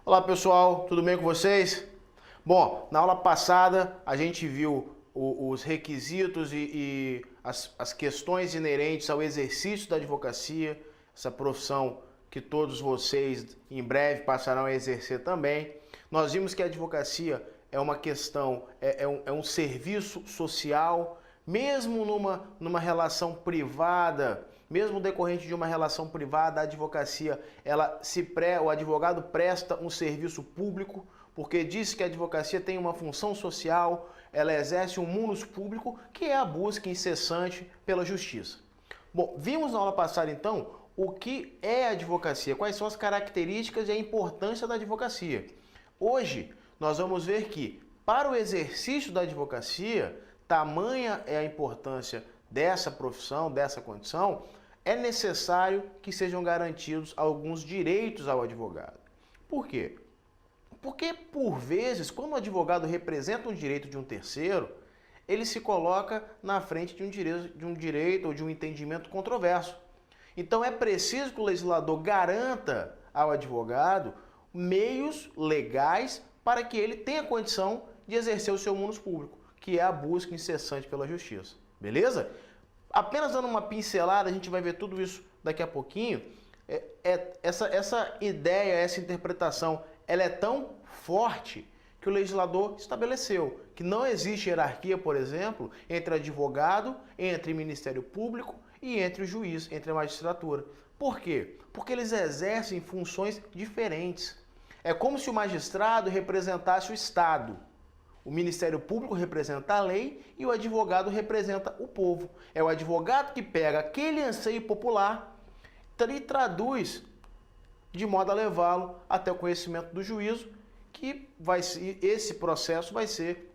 Olá pessoal, tudo bem com vocês? Bom, na aula passada a gente viu os requisitos e as questões inerentes ao exercício da advocacia, essa profissão que todos vocês em breve passarão a exercer também. Nós vimos que a advocacia é uma questão, é um serviço social, mesmo numa relação privada, mesmo decorrente de uma relação privada, a advocacia, o advogado presta um serviço público, porque diz que a advocacia tem uma função social, ela exerce um munus público, que é a busca incessante pela justiça. Bom, vimos na aula passada então o que é a advocacia, quais são as características e a importância da advocacia. Hoje nós vamos ver que para o exercício da advocacia, tamanha é a importância dessa profissão, dessa condição, é necessário que sejam garantidos alguns direitos ao advogado. Por quê? Porque, por vezes, quando o advogado representa um direito de um terceiro, ele se coloca na frente de um direito ou de um entendimento controverso. Então, é preciso que o legislador garanta ao advogado meios legais para que ele tenha condição de exercer o seu munus público, que é a busca incessante pela justiça. Beleza? Apenas dando uma pincelada, a gente vai ver tudo isso daqui a pouquinho. Essa ideia, essa interpretação, ela é tão forte que o legislador estabeleceu que não existe hierarquia, por exemplo, entre advogado, entre Ministério Público e entre o juiz, entre a magistratura. Por quê? Porque eles exercem funções diferentes. É como se o magistrado representasse o Estado. O Ministério Público representa a lei e o advogado representa o povo. É o advogado que pega aquele anseio popular e traduz de modo a levá-lo até o conhecimento do juízo, que esse processo vai ser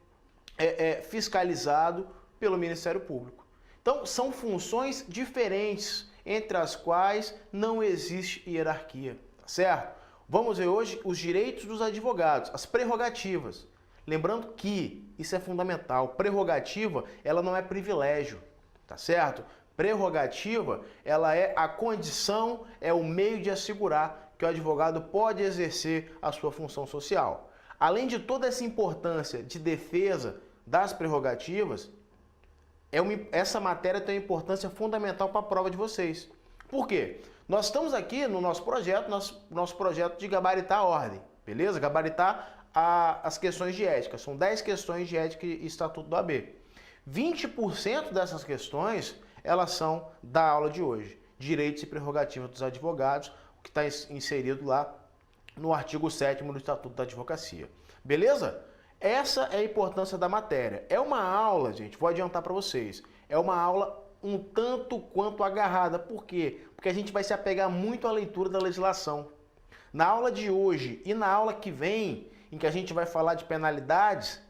fiscalizado pelo Ministério Público. Então, são funções diferentes, entre as quais não existe hierarquia, tá certo? Vamos ver hoje os direitos dos advogados, as prerrogativas. Lembrando que isso é fundamental, prerrogativa, ela não é privilégio, tá certo? Prerrogativa, ela é a condição, é o meio de assegurar que o advogado pode exercer a sua função social. Além de toda essa importância de defesa das prerrogativas, essa matéria tem uma importância fundamental para a prova de vocês. Por quê? Nós estamos aqui no nosso projeto de gabaritar a ordem, beleza? Gabaritar as questões de ética. São 10 questões de ética e estatuto do AB. 20% dessas questões, elas são da aula de hoje. Direitos e prerrogativas dos advogados, o que está inserido lá no artigo 7º do Estatuto da Advocacia. Beleza? Essa é a importância da matéria. É uma aula, gente, vou adiantar para vocês, é uma aula um tanto quanto agarrada. Por quê? Porque a gente vai se apegar muito à leitura da legislação. Na aula de hoje e na aula que vem, em que a gente vai falar de penalidades,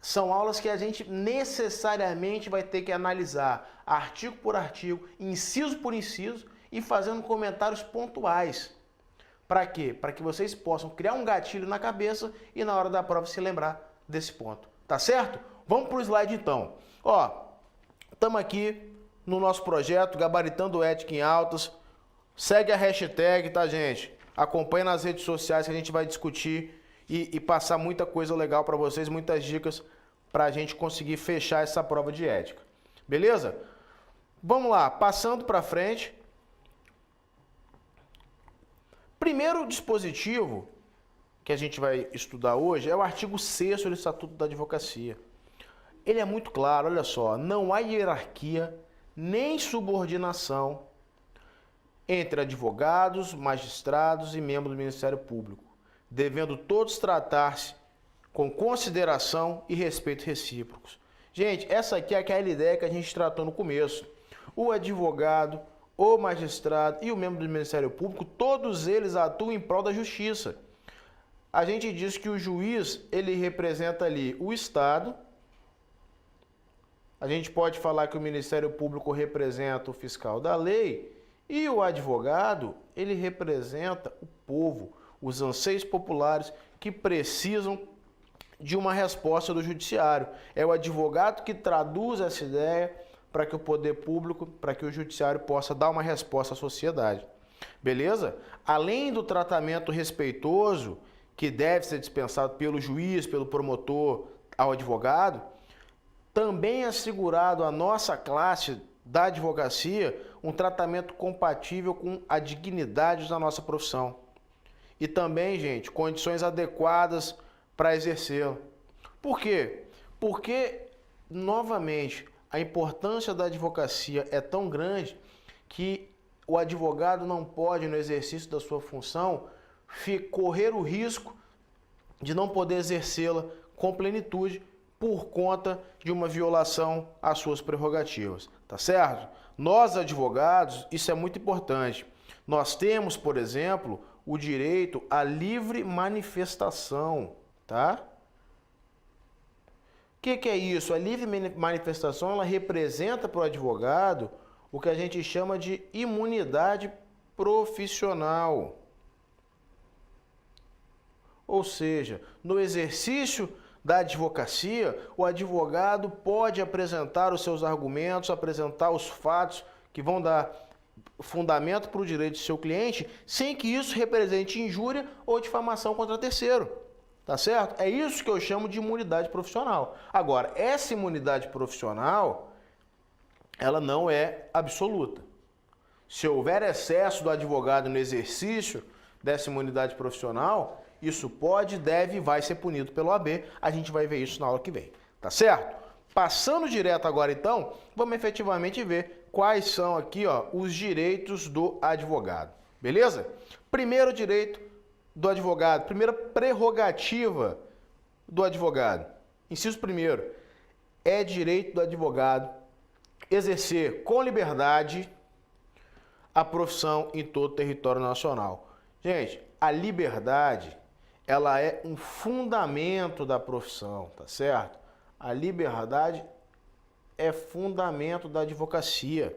são aulas que a gente necessariamente vai ter que analisar artigo por artigo, inciso por inciso e fazendo comentários pontuais. Para quê? Para que vocês possam criar um gatilho na cabeça e na hora da prova se lembrar desse ponto. Tá certo? Vamos para o slide então. Ó, estamos aqui no nosso projeto Gabaritando Ética em Autas. Segue a hashtag, tá, gente? Acompanhe nas redes sociais que a gente vai discutir e passar muita coisa legal para vocês, muitas dicas para a gente conseguir fechar essa prova de ética. Beleza? Vamos lá, passando para frente. Primeiro dispositivo que a gente vai estudar hoje é o artigo 6º do Estatuto da Advocacia. Ele é muito claro, olha só, não há hierarquia nem subordinação entre advogados, magistrados e membros do Ministério Público, devendo todos tratar-se com consideração e respeito recíprocos. Gente, essa aqui é aquela ideia que a gente tratou no começo. O advogado, o magistrado e o membro do Ministério Público, todos eles atuam em prol da justiça. A gente diz que o juiz, ele representa ali o Estado. A gente pode falar que o Ministério Público representa o fiscal da lei e o advogado, ele representa o povo, os anseios populares que precisam de uma resposta do judiciário. É o advogado que traduz essa ideia para que o poder público, para que o judiciário possa dar uma resposta à sociedade. Beleza? Além do tratamento respeitoso que deve ser dispensado pelo juiz, pelo promotor ao advogado, também é assegurado à nossa classe da advocacia um tratamento compatível com a dignidade da nossa profissão. E também, gente, condições adequadas para exercê-la. Por quê? Porque, novamente, a importância da advocacia é tão grande que o advogado não pode, no exercício da sua função, correr o risco de não poder exercê-la com plenitude por conta de uma violação às suas prerrogativas, tá certo? Nós, advogados, isso é muito importante. Nós temos, por exemplo, o direito à livre manifestação, tá? O que é isso? A livre manifestação, ela representa para o advogado o que a gente chama de imunidade profissional. Ou seja, no exercício da advocacia, o advogado pode apresentar os seus argumentos, apresentar os fatos que vão dar fundamento para o direito do seu cliente, sem que isso represente injúria ou difamação contra terceiro. Tá certo? É isso que eu chamo de imunidade profissional. Agora, essa imunidade profissional, ela não é absoluta. Se houver excesso do advogado no exercício dessa imunidade profissional, isso pode, deve e vai ser punido pelo OAB. A gente vai ver isso na aula que vem. Tá certo? Passando direto agora, então, vamos efetivamente ver quais são aqui, ó, os direitos do advogado. Beleza? Primeiro direito do advogado, primeira prerrogativa do advogado. Inciso primeiro, é direito do advogado exercer com liberdade a profissão em todo o território nacional. Gente, a liberdade, ela é um fundamento da profissão, tá certo? A liberdade é fundamento da advocacia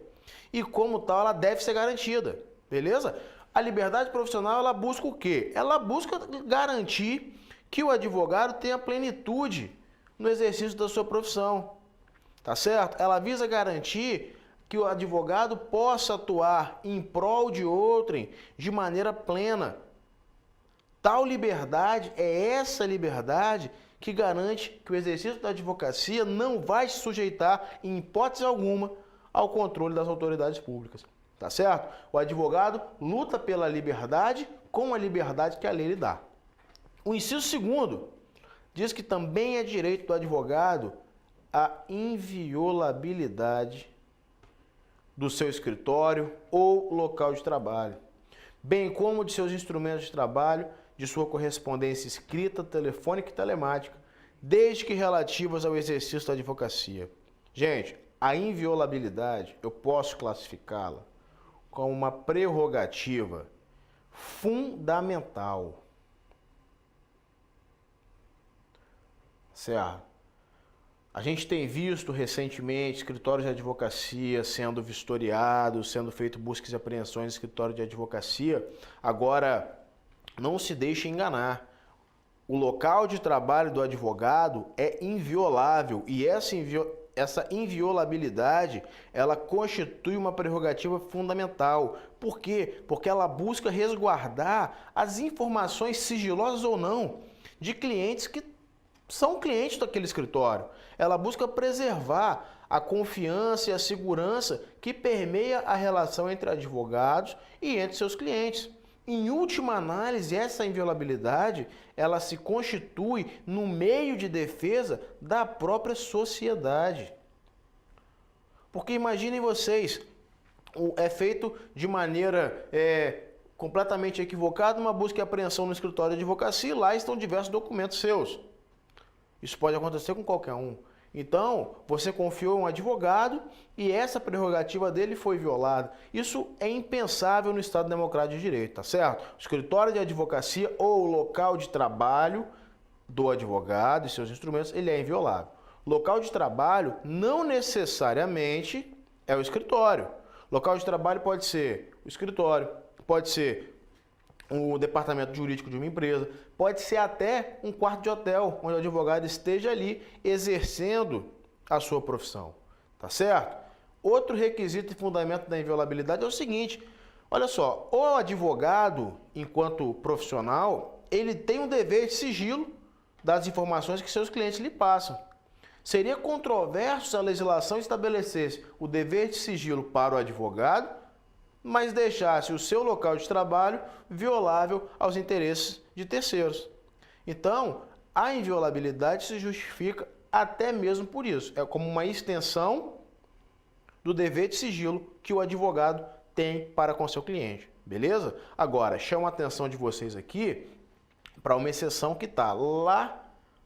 e, como tal, ela deve ser garantida, beleza? A liberdade profissional, ela busca o quê? Ela busca garantir que o advogado tenha plenitude no exercício da sua profissão, tá certo? Ela visa garantir que o advogado possa atuar em prol de outrem de maneira plena. Tal liberdade é essa liberdade que garante que o exercício da advocacia não vai se sujeitar, em hipótese alguma, ao controle das autoridades públicas. Tá certo? O advogado luta pela liberdade com a liberdade que a lei lhe dá. O inciso segundo diz que também é direito do advogado a inviolabilidade do seu escritório ou local de trabalho, bem como de seus instrumentos de trabalho, de sua correspondência escrita, telefônica e telemática, desde que relativas ao exercício da advocacia. Gente, a inviolabilidade, eu posso classificá-la como uma prerrogativa fundamental. Certo? A gente tem visto recentemente escritórios de advocacia sendo vistoriados, sendo feito buscas e apreensões em escritório de advocacia. Agora, não se deixe enganar. O local de trabalho do advogado é inviolável e essa inviolabilidade, ela constitui uma prerrogativa fundamental. Por quê? Porque ela busca resguardar as informações sigilosas ou não de clientes que são clientes daquele escritório. Ela busca preservar a confiança e a segurança que permeia a relação entre advogados e entre seus clientes. Em última análise, essa inviolabilidade, ela se constitui no meio de defesa da própria sociedade. Porque imaginem vocês, é feito de maneira completamente equivocada uma busca e apreensão no escritório de advocacia e lá estão diversos documentos seus. Isso pode acontecer com qualquer um. Então, você confiou em um advogado e essa prerrogativa dele foi violada. Isso é impensável no Estado Democrático de Direito, tá certo? O escritório de advocacia ou o local de trabalho do advogado e seus instrumentos, ele é inviolável. Local de trabalho não necessariamente é o escritório. Local de trabalho pode ser o escritório, pode ser o departamento jurídico de uma empresa, pode ser até um quarto de hotel, onde o advogado esteja ali exercendo a sua profissão, tá certo? Outro requisito e fundamento da inviolabilidade é o seguinte, Olha só, o advogado, enquanto profissional, ele tem um dever de sigilo das informações que seus clientes lhe passam. Seria controverso se a legislação estabelecesse o dever de sigilo para o advogado, mas deixasse o seu local de trabalho violável aos interesses de terceiros. Então, a inviolabilidade se justifica até mesmo por isso. É como uma extensão do dever de sigilo que o advogado tem para com seu cliente, beleza? Agora, chamo a atenção de vocês aqui para uma exceção que está lá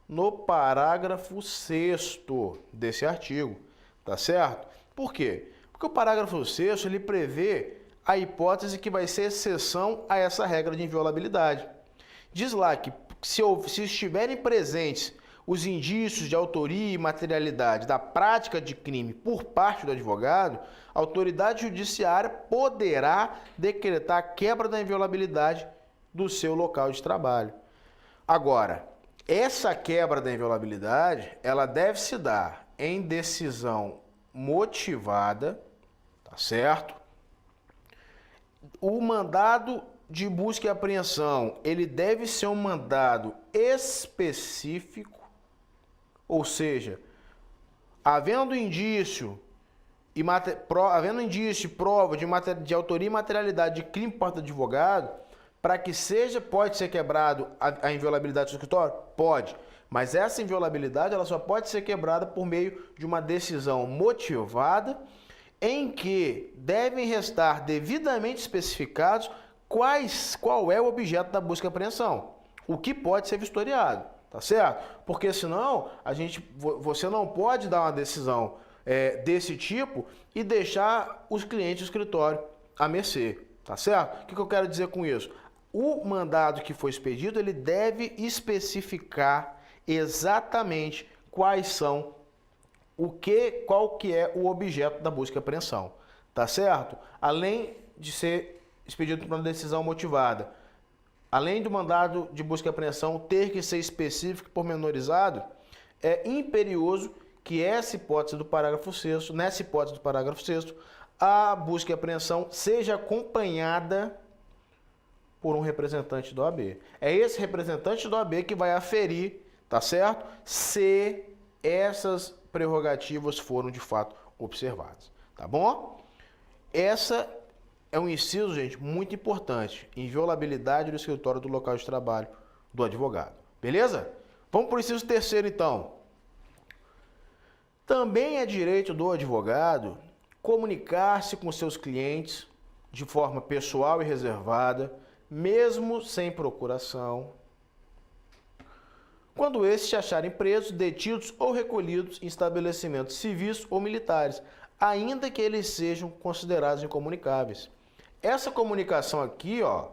no parágrafo 6º desse artigo, tá certo? Por quê? Porque o parágrafo 6º ele prevê a hipótese que vai ser exceção a essa regra de inviolabilidade. Diz lá que se estiverem presentes os indícios de autoria e materialidade da prática de crime por parte do advogado, a autoridade judiciária poderá decretar a quebra da inviolabilidade do seu local de trabalho. Agora, essa quebra da inviolabilidade, ela deve se dar em decisão motivada, tá certo? O mandado de busca e apreensão, ele deve ser um mandado específico, ou seja, havendo indício e prova de autoria e materialidade de crime por parte do advogado, para que pode ser quebrado a inviolabilidade do escritório? Pode. Mas essa inviolabilidade ela só pode ser quebrada por meio de uma decisão motivada em que devem restar devidamente especificados qual é o objeto da busca e apreensão, o que pode ser vistoriado, tá certo? Porque senão você não pode dar uma decisão desse tipo e deixar os clientes do escritório à mercê, tá certo? O que eu quero dizer com isso? O mandado que foi expedido, ele deve especificar exatamente qual que é o objeto da busca e apreensão, tá certo? Além de ser expedido por uma decisão motivada, além do mandado de busca e apreensão ter que ser específico e pormenorizado, é imperioso que nessa hipótese do parágrafo 6º, a busca e apreensão seja acompanhada por um representante da OAB. É esse representante da OAB que vai aferir, tá certo? Se essas prerrogativas foram de fato observadas, tá bom? Essa é um inciso, gente, muito importante. Inviolabilidade do escritório do local de trabalho do advogado. Beleza? Vamos para o inciso 3º, então. Também é direito do advogado comunicar-se com seus clientes de forma pessoal e reservada, mesmo sem procuração, quando esses se acharem presos, detidos ou recolhidos em estabelecimentos civis ou militares, ainda que eles sejam considerados incomunicáveis. Essa comunicação aqui, ó,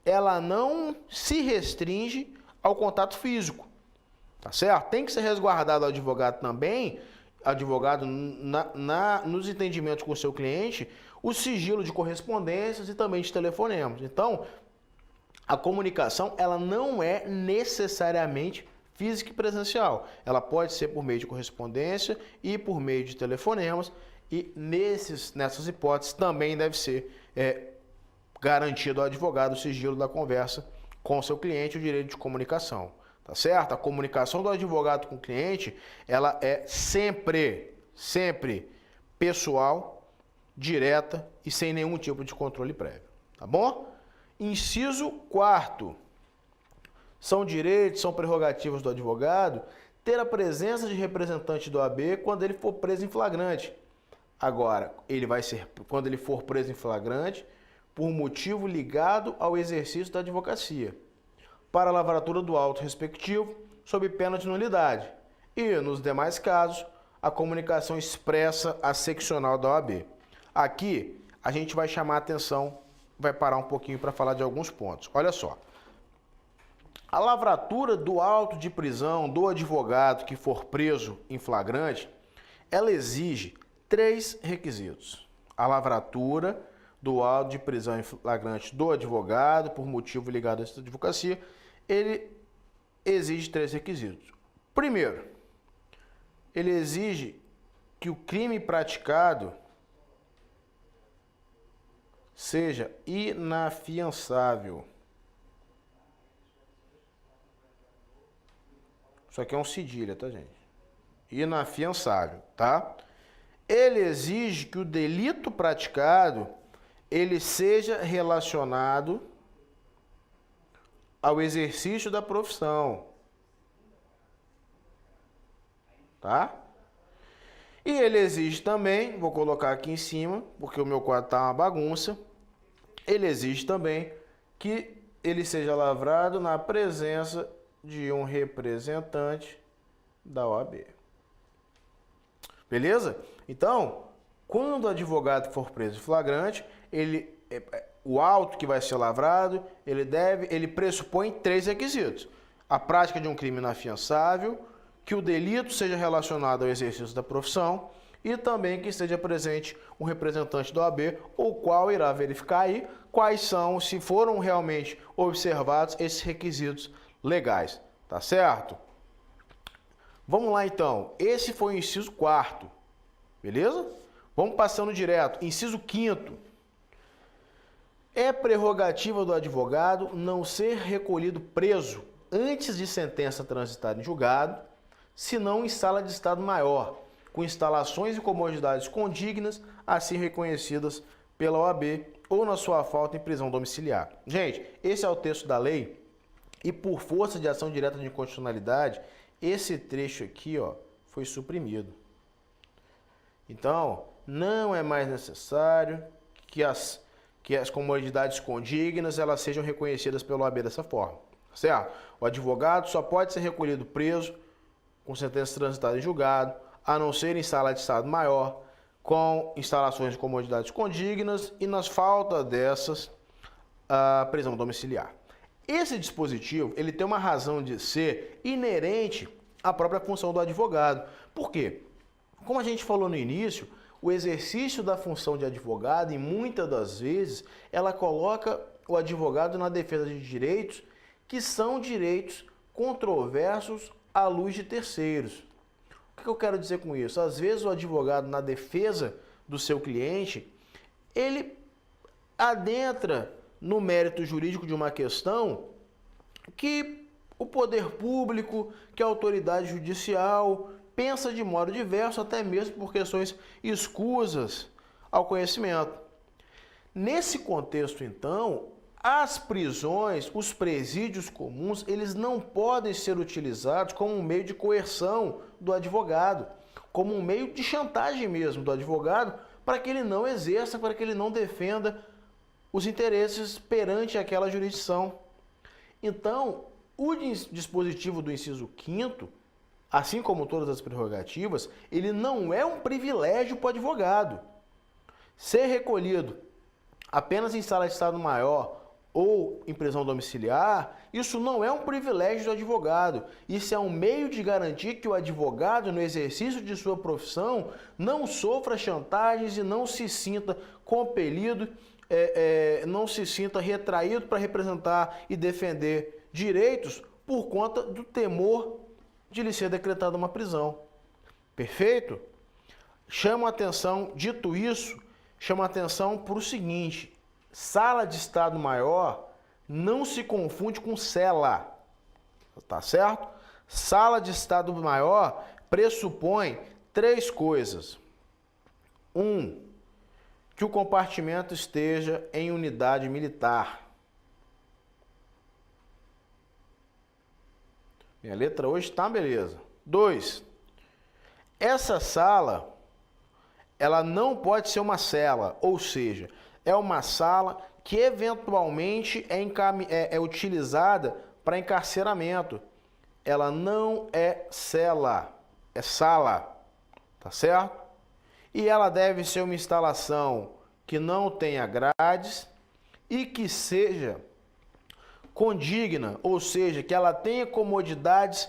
ela não se restringe ao contato físico, tá certo? Tem que ser resguardado ao advogado também, nos entendimentos com o seu cliente, o sigilo de correspondências e também de telefonemas. Então, a comunicação, ela não é necessariamente física e presencial. Ela pode ser por meio de correspondência e por meio de telefonemas, e nessas hipóteses também deve ser garantido ao advogado o sigilo da conversa com o seu cliente, o direito de comunicação, tá certo? A comunicação do advogado com o cliente, ela é sempre pessoal, direta e sem nenhum tipo de controle prévio, tá bom? Inciso 4º. São direitos, são prerrogativas do advogado ter a presença de representante do OAB quando ele for preso em flagrante. Agora, quando ele for preso em flagrante, por motivo ligado ao exercício da advocacia, para a lavratura do auto respectivo, sob pena de nulidade. E, nos demais casos, a comunicação expressa a seccional da OAB. Aqui, a gente vai chamar a atenção, vai parar um pouquinho para falar de alguns pontos. Olha só. A lavratura do auto de prisão do advogado que for preso em flagrante, ela exige 3 requisitos. A lavratura do auto de prisão em flagrante do advogado, por motivo ligado à advocacia, ele exige 3 requisitos. Primeiro, ele exige que o crime praticado seja inafiançável. Isso aqui é um cedilha, tá, gente? Inafiançável, tá? Ele exige que o delito praticado ele seja relacionado ao exercício da profissão, tá? E ele exige também, vou colocar aqui em cima, porque o meu quadro tá uma bagunça, ele exige também que ele seja lavrado na presença de um representante da OAB. Beleza? Então, quando o advogado for preso em flagrante, o auto que vai ser lavrado, ele pressupõe 3 requisitos: a prática de um crime inafiançável, que o delito seja relacionado ao exercício da profissão e também que esteja presente um representante da OAB, o qual irá verificar aí quais são, se foram realmente observados esses requisitos legais, tá certo? Vamos lá então, esse foi o inciso 4º, beleza? Vamos passando direto, inciso 5º. É prerrogativa do advogado não ser recolhido preso antes de sentença transitada em julgado, senão em sala de estado maior, com instalações e comodidades condignas, assim reconhecidas pela OAB ou na sua falta em prisão domiciliar. Gente, esse é o texto da lei e por força de ação direta de inconstitucionalidade, esse trecho aqui, ó, foi suprimido. Então, não é mais necessário que as comodidades condignas elas sejam reconhecidas pela OAB dessa forma, certo? O advogado só pode ser recolhido preso com sentença transitada em julgado, a não ser em sala de estado maior, com instalações de comodidades condignas e nas faltas dessas, a prisão domiciliar. Esse dispositivo ele tem uma razão de ser inerente à própria função do advogado. Por quê? Como a gente falou no início, o exercício da função de advogado, e muitas das vezes, ela coloca o advogado na defesa de direitos que são direitos controversos à luz de terceiros. O que eu quero dizer com isso? Às vezes o advogado, na defesa do seu cliente, ele adentra no mérito jurídico de uma questão que o poder público, que a autoridade judicial pensa de modo diverso, até mesmo por questões escusas ao conhecimento. Nesse contexto, então, as prisões, os presídios comuns, eles não podem ser utilizados como um meio de coerção do advogado, como um meio de chantagem mesmo do advogado, para que ele não exerça, para que ele não defenda os interesses perante aquela jurisdição. Então, o dispositivo do inciso 5º, assim como todas as prerrogativas, ele não é um privilégio para o advogado. Ser recolhido apenas em sala de estado maior ou em prisão domiciliar, isso não é um privilégio do advogado. Isso é um meio de garantir que o advogado, no exercício de sua profissão, não sofra chantagens e não se sinta compelido, não se sinta retraído para representar e defender direitos por conta do temor de lhe ser decretada uma prisão. Perfeito? Chama a atenção, dito isso, chama a atenção para o seguinte: sala de estado maior não se confunde com cela, tá certo? Sala de estado maior pressupõe 3 coisas. 1, que o compartimento esteja em unidade militar. Minha letra hoje tá beleza. 2, essa sala, ela não pode ser uma cela, ou seja, é uma sala que eventualmente é utilizada para encarceramento. Ela não é cela, é sala, tá certo? E ela deve ser uma instalação que não tenha grades e que seja condigna, ou seja, que ela tenha comodidades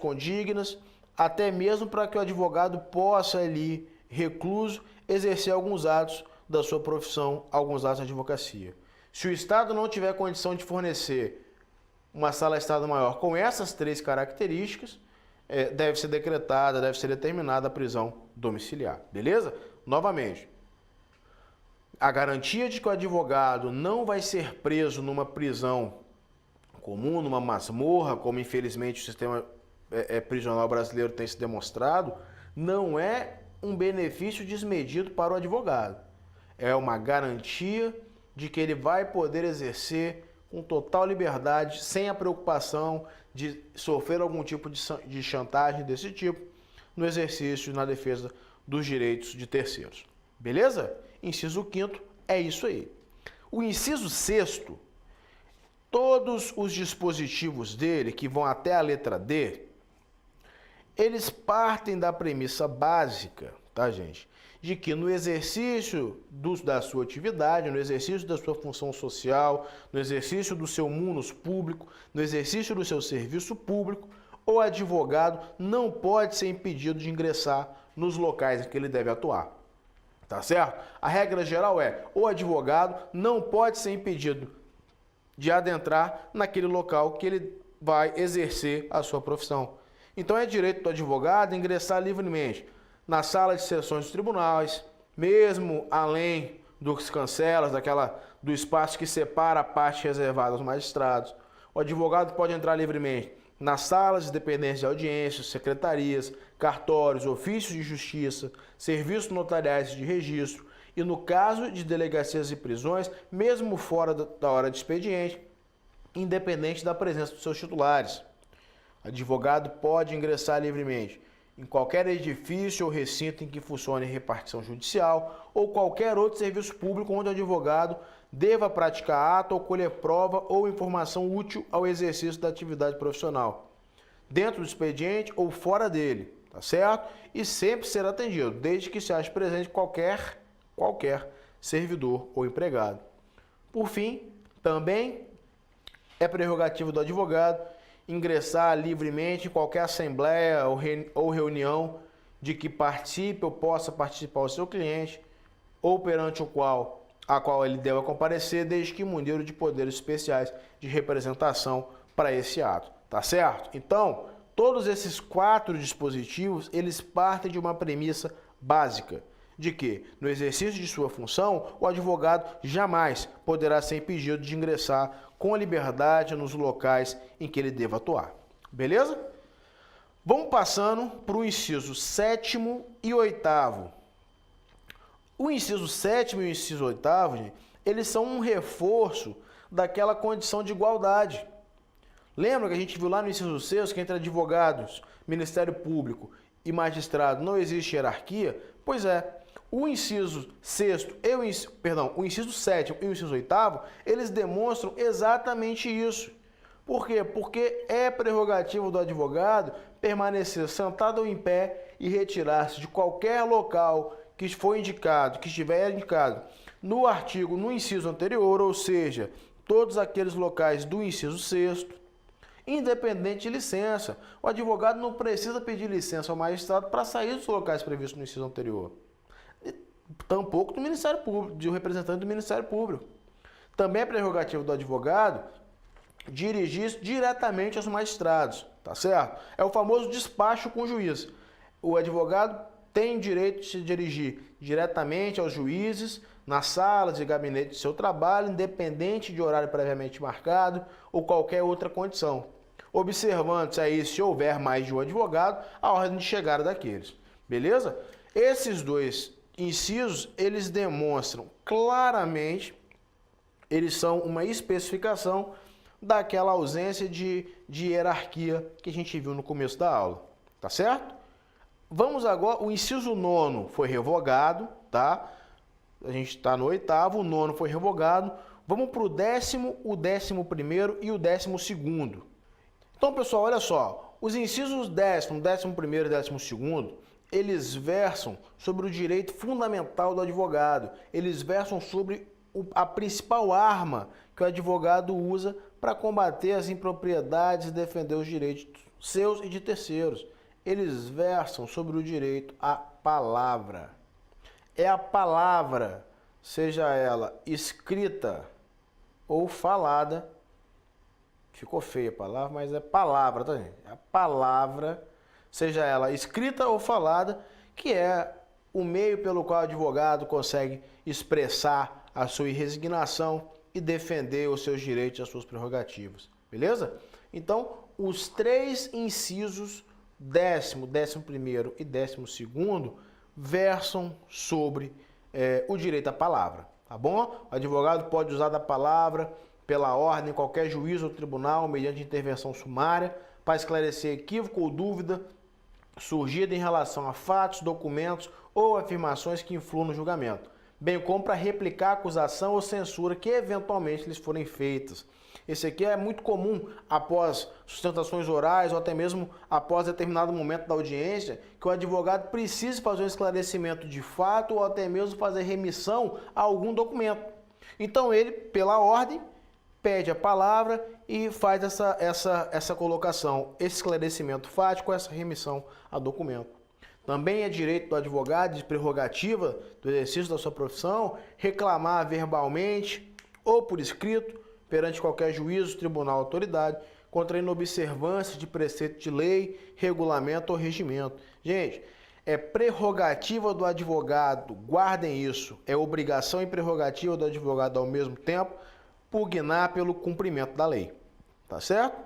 condignas, até mesmo para que o advogado possa ali, recluso, exercer alguns atos da sua profissão, alguns atos de advocacia. Se o Estado não tiver condição de fornecer uma sala de estado maior com essas 3 características, deve ser decretada, deve ser determinada a prisão domiciliar. Beleza? Novamente, a garantia de que o advogado não vai ser preso numa prisão comum, numa masmorra, como infelizmente o sistema prisional brasileiro tem se demonstrado, não é um benefício desmedido para o advogado. É uma garantia de que ele vai poder exercer com total liberdade, sem a preocupação de sofrer algum tipo de chantagem desse tipo, no exercício e na defesa dos direitos de terceiros. Beleza? Inciso 5º é isso aí. O inciso 6º, todos os dispositivos dele, que vão até a letra D, eles partem da premissa básica, tá, gente? De que no exercício da sua atividade, no exercício da sua função social, no exercício do seu munus público, no exercício do seu serviço público, o advogado não pode ser impedido de ingressar nos locais em que ele deve atuar. Tá certo? A regra geral é: o advogado não pode ser impedido de adentrar naquele local que ele vai exercer a sua profissão. Então é direito do advogado ingressar livremente na sala de sessões dos tribunais, mesmo além dos cancelas, do espaço que separa a parte reservada aos magistrados. O advogado pode entrar livremente nas salas de dependência de audiências, secretarias, cartórios, ofícios de justiça, serviços notariais de registro e, no caso de delegacias e prisões, mesmo fora da hora de expediente, independente da presença dos seus titulares. O advogado pode ingressar livremente em qualquer edifício ou recinto em que funcione repartição judicial ou qualquer outro serviço público onde o advogado deva praticar ato ou colher prova ou informação útil ao exercício da atividade profissional, dentro do expediente ou fora dele, tá certo? E sempre será atendido, desde que se ache presente qualquer servidor ou empregado. Por fim, também é prerrogativa do advogado ingressar livremente em qualquer assembleia ou reunião de que participe ou possa participar o seu cliente ou perante a qual ele deva comparecer, desde que munido de poderes especiais de representação para esse ato, tá certo? Então, todos esses 4 dispositivos, eles partem de uma premissa básica, de que, no exercício de sua função, o advogado jamais poderá ser impedido de ingressar com liberdade nos locais em que ele deva atuar. Beleza? Vamos passando para o inciso 7º e 8º. O inciso 7º e o inciso 8º, gente, eles são um reforço daquela condição de igualdade. Lembra que a gente viu lá no inciso 6 que entre advogados, Ministério Público e magistrado não existe hierarquia? Pois é. O inciso 7º e o inciso 8º, eles demonstram exatamente isso. Por quê? Porque é prerrogativa do advogado permanecer sentado ou em pé e retirar-se de qualquer local que for indicado, que estiver indicado no inciso anterior, ou seja, todos aqueles locais do inciso 6º, independente de licença. O advogado não precisa pedir licença ao magistrado para sair dos locais previstos no inciso anterior. Tampouco do Ministério Público, de um representante do Ministério Público. Também é prerrogativa do advogado dirigir diretamente aos magistrados, tá certo? É o famoso despacho com o juiz. O advogado tem direito de se dirigir diretamente aos juízes, nas salas e gabinete de seu trabalho, independente de horário previamente marcado ou qualquer outra condição, observando-se aí, se houver mais de um advogado, a ordem de chegada daqueles. Beleza? Esses 2 incisos, eles demonstram claramente, eles são uma especificação daquela ausência de hierarquia que a gente viu no começo da aula, tá certo? Vamos agora, o inciso 9º foi revogado, tá? A gente está no 8º, o 9º foi revogado. Vamos para o 10º, o 11º e o 12º. Então, pessoal, olha só, os incisos 10º, 11º e 12º, eles versam sobre o direito fundamental do advogado. Eles versam sobre a principal arma que o advogado usa para combater as impropriedades e defender os direitos seus e de terceiros. Eles versam sobre o direito à palavra. É a palavra, seja ela escrita ou falada, ficou feia a palavra, mas é palavra, tá, gente? É a palavra, seja ela escrita ou falada, que é o meio pelo qual o advogado consegue expressar a sua resignação e defender os seus direitos e as suas prerrogativas. Beleza? Então, os três incisos, 10º, 11º e 12º, versam sobre o direito à palavra, tá bom? O advogado pode usar da palavra pela ordem em qualquer juízo ou tribunal, mediante intervenção sumária, para esclarecer equívoco ou dúvida surgida em relação a fatos, documentos ou afirmações que influam no julgamento, bem como para replicar a acusação ou censura que eventualmente lhes forem feitas. Esse aqui é muito comum após sustentações orais ou até mesmo após determinado momento da audiência, que o advogado precise fazer um esclarecimento de fato ou até mesmo fazer remissão a algum documento. Então ele, pela ordem, pede a palavra e faz essa colocação, esse esclarecimento fático, essa remissão a documento. Também é direito do advogado, de prerrogativa do exercício da sua profissão, reclamar verbalmente ou por escrito, perante qualquer juízo, tribunal ou autoridade, contra a inobservância de preceito de lei, regulamento ou regimento. Gente, é prerrogativa do advogado, guardem isso, é obrigação e prerrogativa do advogado ao mesmo tempo, pugnar pelo cumprimento da lei, tá certo?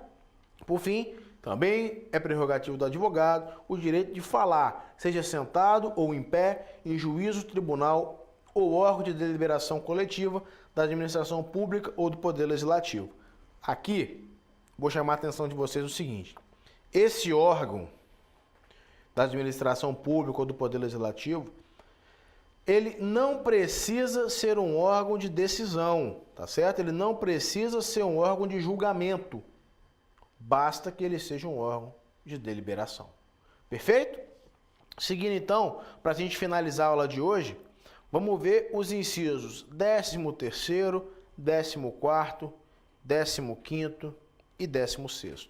Por fim, também é prerrogativo do advogado o direito de falar, seja sentado ou em pé, em juízo, tribunal ou órgão de deliberação coletiva da administração pública ou do poder legislativo. Aqui, vou chamar a atenção de vocês o seguinte: esse órgão da administração pública ou do poder legislativo, ele não precisa ser um órgão de decisão, tá certo? Ele não precisa ser um órgão de julgamento. Basta que ele seja um órgão de deliberação. Perfeito? Seguindo então, para a gente finalizar a aula de hoje, vamos ver os incisos 13º, 14º, 15º e 16º.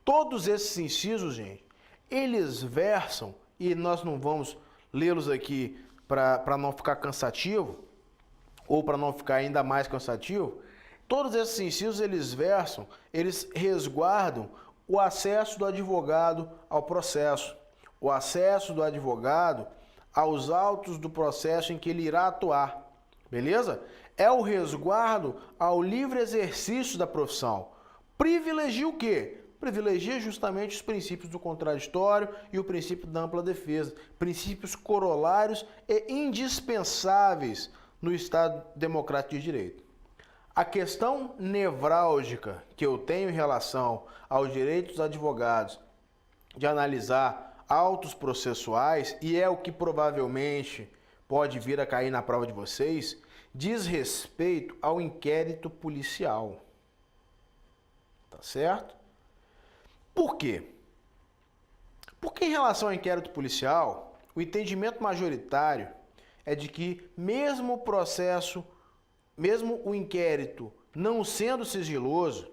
Todos esses incisos, gente, eles versam, e nós não vamos lê-los aqui para não ficar cansativo, ou para não ficar ainda mais cansativo. Todos esses incisos, eles resguardam o acesso do advogado ao processo, o acesso do advogado aos autos do processo em que ele irá atuar, beleza? É o resguardo ao livre exercício da profissão. Privilegia o quê? Privilegia justamente os princípios do contraditório e o princípio da ampla defesa, princípios corolários e indispensáveis no Estado democrático de direito. A questão nevrálgica que eu tenho em relação aos direitos dos advogados de analisar autos processuais, e é o que provavelmente pode vir a cair na prova de vocês, diz respeito ao inquérito policial. Tá certo? Por quê? Porque em relação ao inquérito policial, o entendimento majoritário é de que mesmo o inquérito não sendo sigiloso,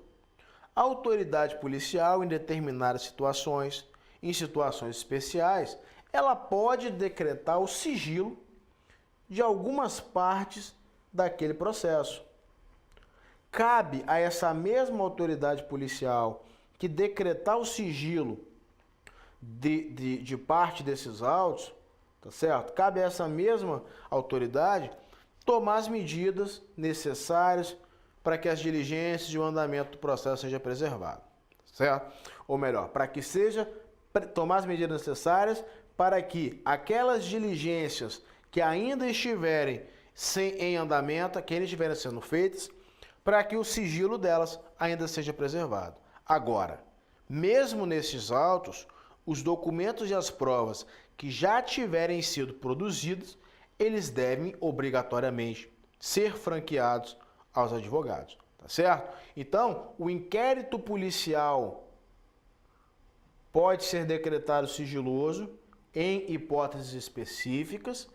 a autoridade policial, em determinadas situações, em situações especiais, ela pode decretar o sigilo de algumas partes daquele processo. Cabe a essa mesma autoridade policial que decretar o sigilo de parte desses autos, tá certo? Cabe a essa mesma autoridade tomar as medidas necessárias para que as diligências e o andamento do processo seja preservado, certo? Ou melhor, para que tomar as medidas necessárias para que aquelas diligências que ainda estiverem em andamento, que ainda estiverem sendo feitas, para que o sigilo delas ainda seja preservado. Agora, mesmo nesses autos, os documentos e as provas que já tiverem sido produzidos, eles devem obrigatoriamente ser franqueados aos advogados, tá certo? Então, o inquérito policial pode ser decretado sigiloso em hipóteses específicas,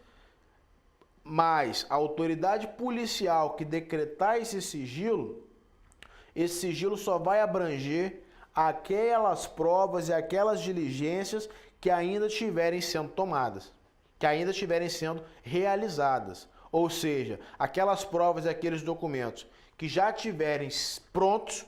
mas a autoridade policial que decretar esse sigilo só vai abranger aquelas provas e aquelas diligências que ainda estiverem sendo tomadas, que ainda estiverem sendo realizadas. Ou seja, aquelas provas e aqueles documentos que já estiverem prontos,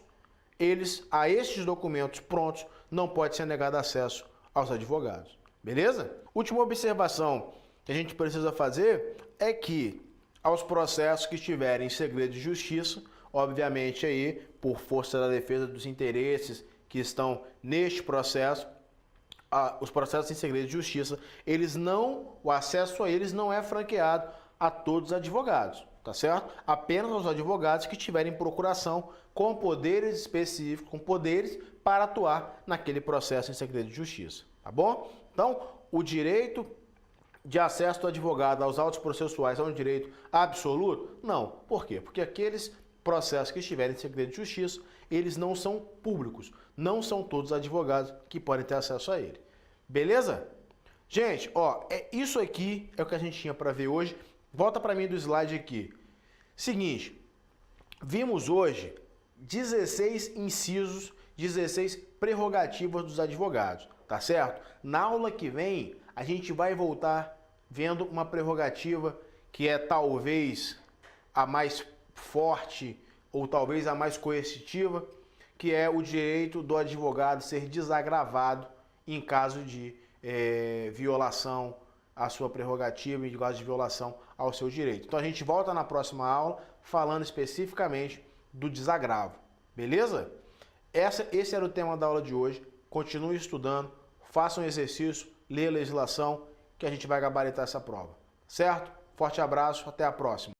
a estes documentos prontos não pode ser negado acesso aos advogados. Beleza? Última observação que a gente precisa fazer é que aos processos que estiverem em segredo de justiça, obviamente aí, por força da defesa dos interesses que estão neste processo, os processos em segredo de justiça, o acesso a eles não é franqueado a todos os advogados, tá certo? Apenas aos advogados que tiverem procuração com poderes específicos, com poderes para atuar naquele processo em segredo de justiça, tá bom? Então, o direito de acesso do advogado aos autos processuais é um direito absoluto? Não. Por quê? Porque aqueles processos que estiverem em segredo de justiça, eles não são públicos. Não são todos os advogados que podem ter acesso a ele. Beleza? Gente, ó, isso aqui é o que a gente tinha para ver hoje. Volta para mim do slide aqui. Seguinte, vimos hoje 16 incisos, 16 prerrogativas dos advogados, tá certo? Na aula que vem, a gente vai voltar vendo uma prerrogativa que é talvez a mais forte ou talvez a mais coercitiva, que é o direito do advogado ser desagravado em caso de violação à sua prerrogativa, em caso de violação ao seu direito. Então a gente volta na próxima aula falando especificamente do desagravo, beleza? Esse era o tema da aula de hoje. Continue estudando, faça um exercício, leia a legislação, que a gente vai gabaritar essa prova. Certo? Forte abraço, até a próxima.